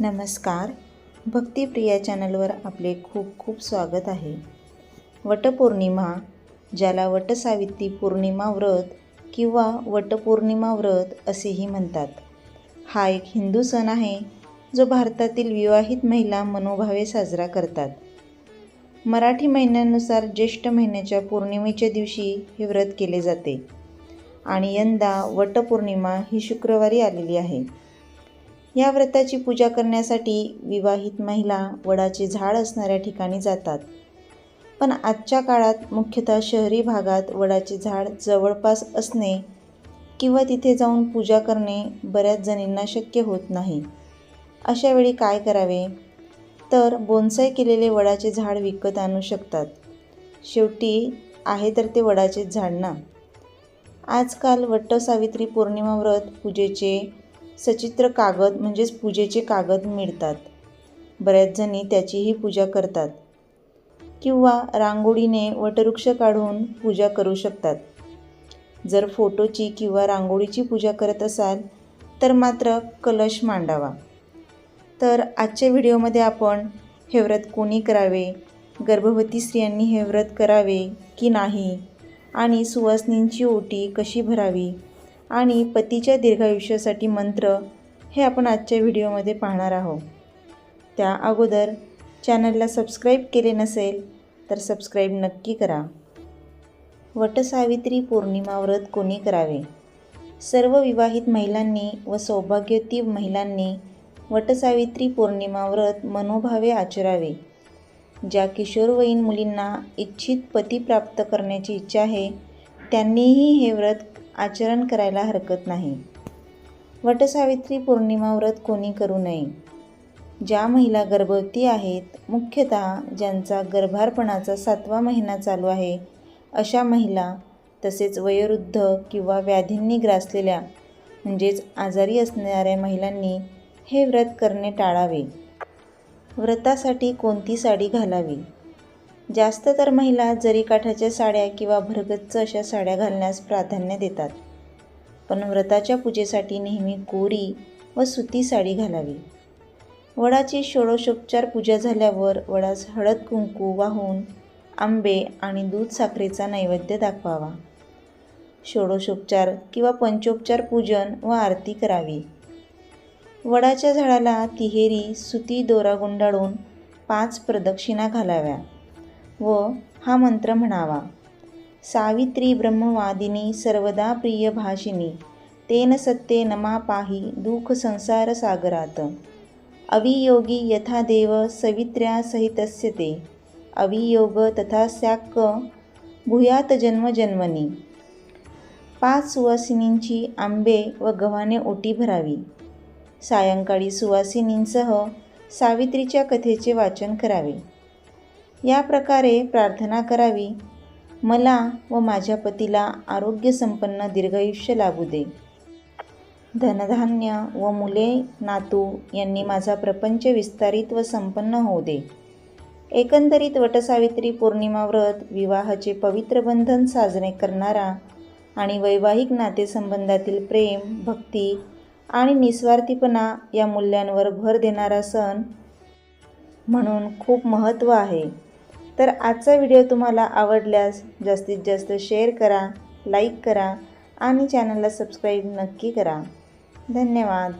नमस्कार. भक्तिप्रिया चॅनलवर आपले खूप खूप स्वागत आहे. वटपौर्णिमा, ज्याला वटसावित्री पौर्णिमा व्रत किंवा वटपौर्णिमा व्रत असेही म्हणतात, हा एक हिंदू सण आहे जो भारतातील विवाहित महिला मनोभावे साजरा करतात. मराठी महिन्यानुसार ज्येष्ठ महिन्याच्या पौर्णिमेच्या दिवशी हे व्रत केले जाते आणि यंदा वटपौर्णिमा ही शुक्रवारी आलेली आहे. या व्रताची पूजा करण्यासाठी विवाहित महिला वडाचे झाड असणाऱ्या ठिकाणी जातात. पण आजच्या काळात मुख्यतः शहरी भागात वडाचे झाड जवळपास असणे किंवा तिथे जाऊन पूजा करणे बऱ्याच जणींना शक्य होत नाही. अशा वेळी काय करावे? तर बोन्साय केलेले वडाचे झाड विकत आणू शकतात. शेवटी आहे तर ते वडाचेच झाड ना. आजकाल वटसावित्री पौर्णिमा व्रत पूजेचे सचित्र कागद म्हणजेच पूजेचे कागद मिळतात. बऱ्याच जणी त्याचीही पूजा करतात किंवा रांगोळीने वटवृक्ष काढून पूजा करू शकतात. जर फोटोची किंवा रांगोळीची पूजा करत असाल तर मात्र कलश मांडावा. तर आजच्या व्हिडिओमध्ये आपण हे व्रत कोणी करावे, गर्भवती स्त्रियांनी हे व्रत करावे की नाही, आणि सुवासिनींची ओटी कशी भरावी आणि पतीच्या दीर्घायुष्यासाठी मंत्र, हे आपण आजच्या व्हिडिओमध्ये पाहणार आहोत. त्या अगोदर चॅनलला सबस्क्राईब केले नसेल तर सबस्क्राईब नक्की करा. वटसावित्री पौर्णिमा व्रत कोणी करावे? सर्व विवाहित महिलांनी व सौभाग्यवती महिलांनी वटसावित्री पौर्णिमा व्रत मनोभावे आचरावे. ज्या किशोरवयीन मुलींना इच्छित पती प्राप्त करण्याची इच्छा आहे त्यांनीही हे व्रत आचरण करायला हरकत नाही. वटसावित्री पौर्णिमा व्रत कोणी करू नये? ज्या महिला गर्भवती आहेत, मुख्यतः ज्यांचा गर्भारपणाचा 7वा महिना चालू आहे, अशा महिला, तसेच वयोवृद्ध किंवा व्याधींनी ग्रासलेल्या म्हणजेच आजारी असणाऱ्या महिलांनी हे व्रत करणे टाळावे. व्रतासाठी कोणती साडी घालावी? जास्त तर महिला जरीकाठाच्या साड्या किंवा भरगच्च अशा साड्या घालण्यास प्राधान्य देतात. पण व्रताच्या पूजेसाठी नेहमी कोरी व सुती साडी घालावी. वडाची षोडशोपचार पूजा झाल्यावर वडास हळद कुंकू वाहून आंबे आणि दूध साखरेचा नैवेद्य दाखवावा. षोडशोपचार किंवा पंचोपचार पूजन व आरती करावी. वडाच्या झाडाला तिहेरी सुती दोरा गुंडाळून 5 प्रदक्षिणा घालाव्या व हा मंत्र म्हणावा: सावित्री ब्रह्मवादिनी सर्वदा प्रिय भाषिणी तेन सत्ये नमा पाही दुःख संसार सागरात अवियोगी यथा देव सवित्र्या सहितस्य ते अवियोग तथा स्याक् भूयात जन्मजन्मनी. 5 सुवासिनींची आंबे व गव्हाने ओटी भरावी. सायंकाळी सुवासिनींसह सावित्रीच्या कथेचे वाचन करावे. या प्रकारे प्रार्थना करावी: मला व माझ्या पतीला आरोग्यसंपन्न दीर्घायुष्य लाभू दे. धनधान्य व मुले नातू यांनी माझा प्रपंच विस्तारित व संपन्न होऊ दे. एकंदरीत वटसावित्री पौर्णिमा व्रत विवाहाचे पवित्र बंधन साजरे करणारा आणि वैवाहिक नातेसंबंधातील प्रेम, भक्ती आणि निस्वार्थीपणा या मूल्यांवर भर देणारा सण म्हणून खूप महत्त्व आहे. तर आजचा व्हिडिओ तुम्हाला आवडल्यास जास्तीत जास्त शेअर करा, लाईक करा आणि चॅनलला सबस्क्राईब नक्की करा. धन्यवाद.